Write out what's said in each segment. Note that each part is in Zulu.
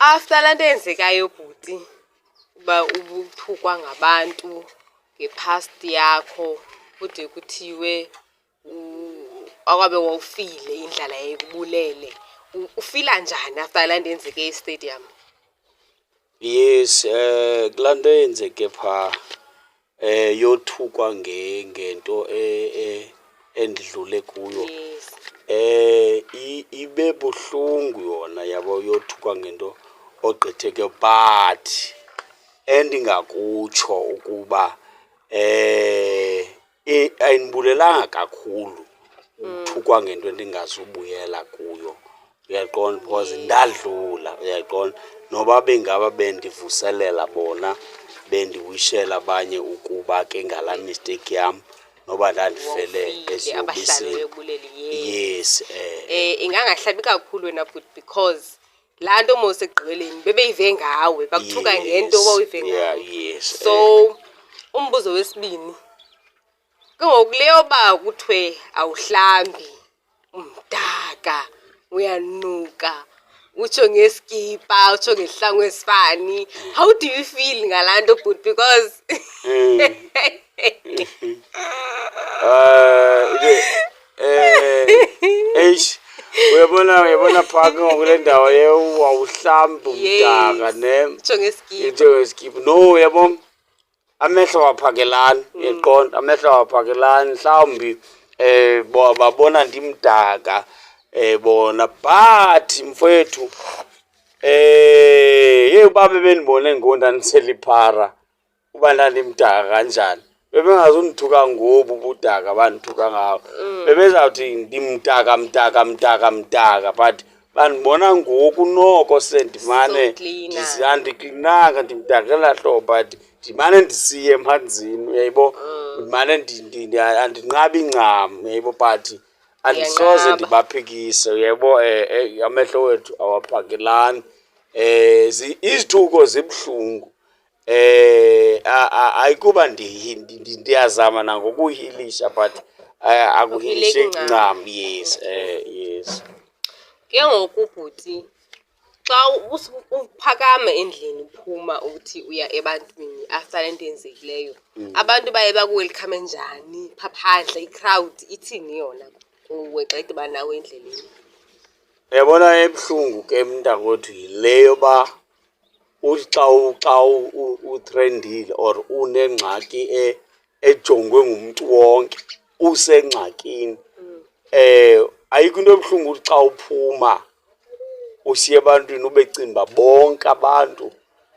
After lento eyenzekayo bhuti uba ubuthukwa ngabantu ngepast yakho kude kuthiwe akwabe wawufile indlala yayikubulele ufila njani after lento eyenzeke e-stadium? Yes, kulanto eyenzeke pha yothukwa ngento endidlule kuyo. Ibe buhlungu yona yabo yothukwa ngento ogqitheke, but endingakutsho ukuba ayindibulelanga kakhulu ukuthukwa ngento endingazubuyela kuyo, uyaqonda, because ndadlula, uyaqonda. Noba bengaba bendivuselela bona bendiwishela abanye ukuba ke ngalaa mistake yam noba ndandifele eziyobisini. Yes. Ingangahlabi kakhulu wena bhuti because laa nto mos ekugqibeleni bebeyive ngawe bakuthuka ngento wawuyive ngawe. So umbuzo wesibini ke ngoku leyo ba kuthiwe awuhlambi umdaka uyanuka utsho ngeskipa utsho ngehlangu esifani, how do you feel ngalaa nto bhuti because uyabona phaa ke ngoku le ndawo awuhlambi umdaka ne utsho ngeskipa. No, uyabona amehlo awaphakelani, uyaqonda, amehlo awaphakelani. Mhlawumbi babona ndimdaka bona, but mfowethu uba bebendibone ngoku ndandiseliphara uba ndandimdaka kanjani bebengazundithuka ngobu ubudaka bandithuka ngawo. Bebezawuthi ndimdaka, but bandibona ngoku noko sendimane andiklinanga ndimdakela hlobo, but ndimane ndisiye emanzini, uyayibo, ndimane andinqabi ncam, uyayibo, but andisoze ndibaphikise, uyabo. Amehlo wethu awaphakelani, izithuko zibuhlungu. Ayikuba ndiyazama nangokuhilisha, but akuhilisheki ncam. Yes. Yes. Ke ngoku bhuti xa uphakama endlini uphuma uthi uya ebantwini after lento yenzekileyo, abantu baye bakuwelkhame njani phaa phandle, i-crowd ithini yona kuwe xa ithi banawe endleleni? Uyabona ebuhlungu ke mntakwethu yile yoba uthi xa utrendile or unengxaki ejongwe ngumntu wonke usengxakini, ayikho into ebuhlungu uthi xa uphuma usiya ebantwini ubecimba bonke abantu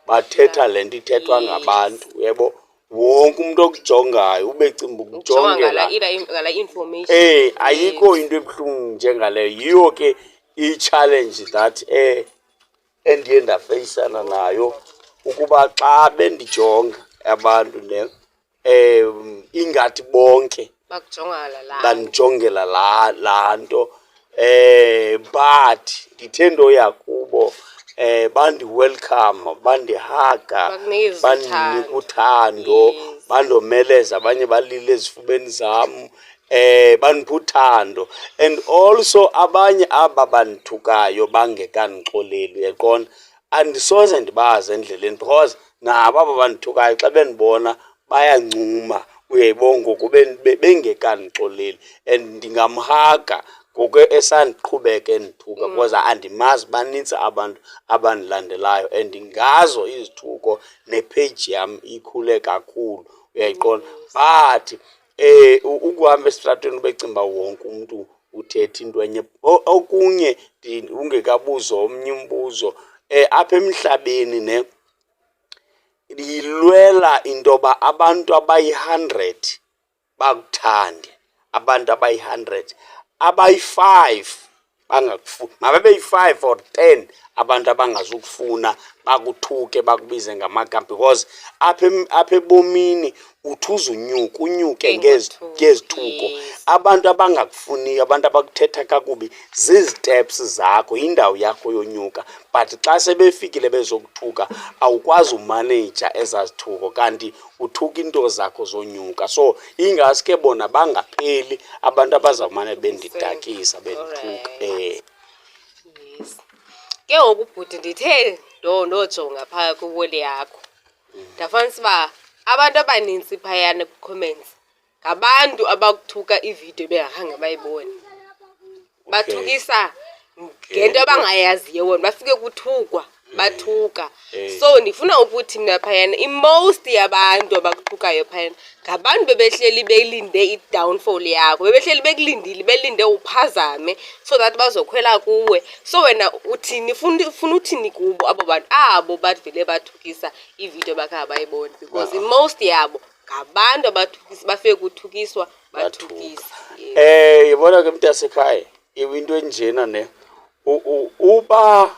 bathetha le nto ithethwa ngabantu, uyabo. Wonke umuntu okujongayo ubecimba ukujongela ngala information. Ayikho into ebuhlungu njengaleyo. Yiyo ke i-challenge that endiye ndafeyisana nayo, ukuba xa bendijonga abantu ne ingathi bonke bandijongela laa nto, but ndithe ndoya kubo bandi-welcome, bandihaga, bandinika uthando, bandomeleza, abanye balile ezifubeni zam, bandipha uthando. And also abanye aba bandithukayo bangekandixoleli, uyaqonda, andisoze ndibazi endleleni because nabo aba bandithukayo xa bendibona bayancuma, uyayibona, ngoku bengekandixoleli. And ndingamhaga ngoku esandiqhubeka endithuka because andimazi, banintsi abantu abandilandelayo and ngazo izithuko nepage yam ikhule kakhulu, uyayiqonda. But ukuhamba esitratweni ubecimba wonke umuntu uthetha into enye. Okunye ungekabuzwa omnye umbuzo, apha emhlabeni ne ndiyilwela into yoba abantu abayi-100 bakuthande, abantu abayi-100, abayi-5 bangakufuni, mababeyi-5 or 10 abantu abangazukufuna bakuthuke bakubize ngamagama, because apha ebomini uthuza unyuke ngezithuko. Abantu abangakufuniyo, abantu abakuthetha kakubi, ziziteps zakho, yindawo yakho yonyuka. But xa sebefikile bezokuthuka awukwazi umaneja ezazithuko, kanti uthuka into zakho zonyuka. So ingaske bona bangapheli abantu abazawumane bendidakisa bendithuka. Yes. Ke ngoku bhuti ndithe nojonga phaya kwiwoli yakho ndafanisa uba abantu abanintsi phayana kwi-comments ngabantu abakuthuka ividiyo bengakhange bayibone bathukisa ngento abangayaziyo wona bafike kuthukwa bathuka so ndifuna ukuthi mna phayana i-most yabantu abakuthukayo phayana ngabantu bebehleli belinde i-downfall yakho bebehleli bekulindile belinde uphazame so that bazokhwela kuwe so wena uthini ufuna uthini kubo abo bantu abo bavele bathukisa ividiyo bakha bayibone because i-most yabo ngabantu abathukisa bafike kuthukiswa bathukisa yibona ke mntasekhaya into enjena ne uba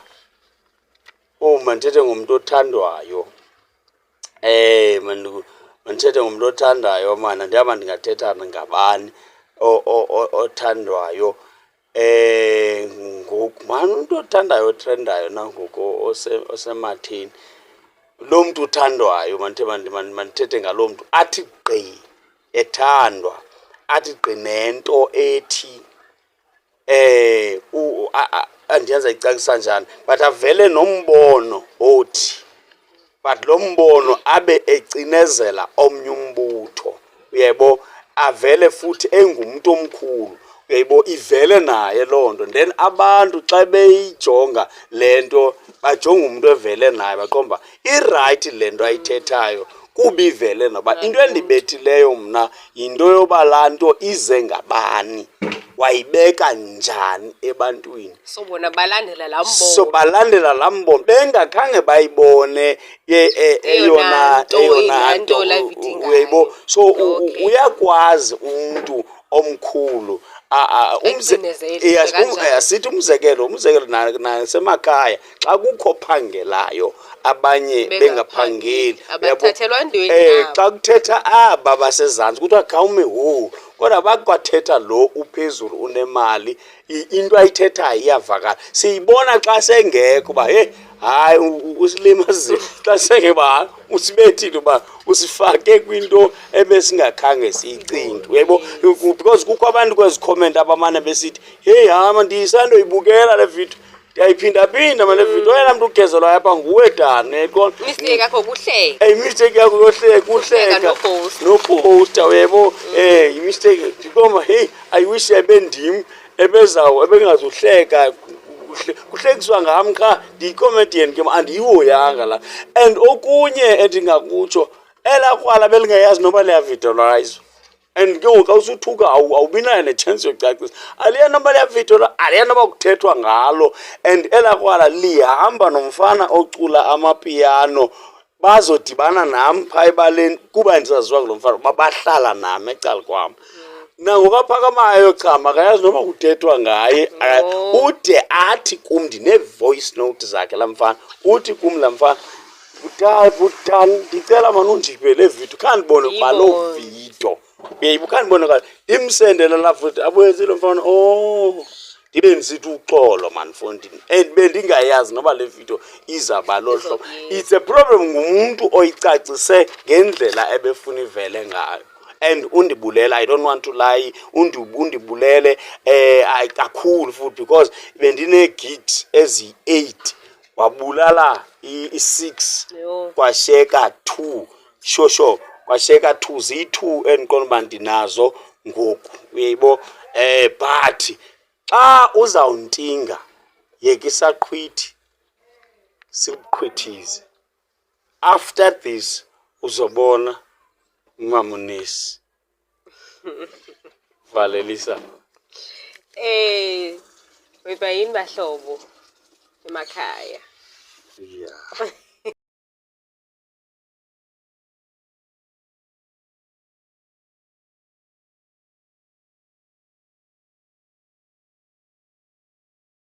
mandithethe ngomuntu othandwayo mandithethe ngomuntu othandayo mana ndiyaba ndingathetha ngabani othandwayo ngoku mani umuntu othandayo otrendayo nangoku osematheni lo muntu uthandwayo mandithethe ngaloo mntu athi gqi ethandwa athi gqi nento ethi andiyenza icacisa njani but avele nombono othi but lo mbono abe ecinezela omnye umbutho uyebo avele futhi engumuntu omkhulu uyebo ivele naye loo nto then abantu xa beyijonga le nto bajonga umuntu evele naye baqomba irayight le nto ayithethayo kuba ivele noba into endibethileyo mna yinto yoba laa nto ize ngabani wayibeka njani ebantwini so bona balandela laa mbono so balandela laa mbono bengakhange bayibone eyona nto uyayibo so uyakwazi umntu omkhulu sithi umzekelo nasemakhaya xa kukho phangelayo abanye bengaphangeli xa kuthetha aba basezantsi kuthiwa khawume ho kodwa bakwathetha lo uphezulu unemali into ayithethayo iyavakala siyibona xa sengekho uba hayi usilimazile xa sengeba usibethile uba usifake kwinto ebesingakhange siyicinge uyebo because kukho abantu kwezi comment abamane besithi hama ndiyisandoyibukela le video ndiyayiphinda manje le video oyena mntu ugezelwa yapha nguwe dane mistake yakho kuhleka mistake yakho kuhleka noposta uyebo imistake ndikoma I wish ebendim ebengazuhleka kuhlekiswa ngam qha ndiyicomedian ke andiyihoyanga la and okunye endingakutsho elakrwala belingayazi noba liyavideolayizwa and ke ngoku xa usuthuka awubinayo nechance yocacisa aliya noba liyavideola aliya noba kuthethwa ngalo and elakrwala lihamba nomfana ocula amapiano bazodibana nam phaa ebaleni kuba ndisaziwa kulo mfana uba bahlala nam ecala kwam nangoku aphakamayo chama akayazi noba kuthethwa ngaye ude athi kum ndine-voice note zakhe laa mfana uthi kum laa mfana butani ndicela mani undiphe le vidiyo khandibone kwaloo vidiyo uyeyibo khandibone kwalo ndimsendele laa futhi abuyezile mfana ndibe ndisithi uxolo mani fondini and bendingayazi noba le vidiyo izawuba lolu hlobo it's a problem ngumntu oyicacise ngendlela ebefuna ivele ngayo and undibulela I don't want to lie undibulele kakhulu futhi because bendine-gigs ezi-8 wabulala i-6 kwasheka 2 shosho kwasheka 2 ziyi-2 endiqonda uba ndinazo ngoku uyeyibo but xa uzawuntinga yekisa qhwithi sikuqhwithize after this uzobona Mamonesi. Valelisa. Webayini bahlobo emakhaya. Yeah.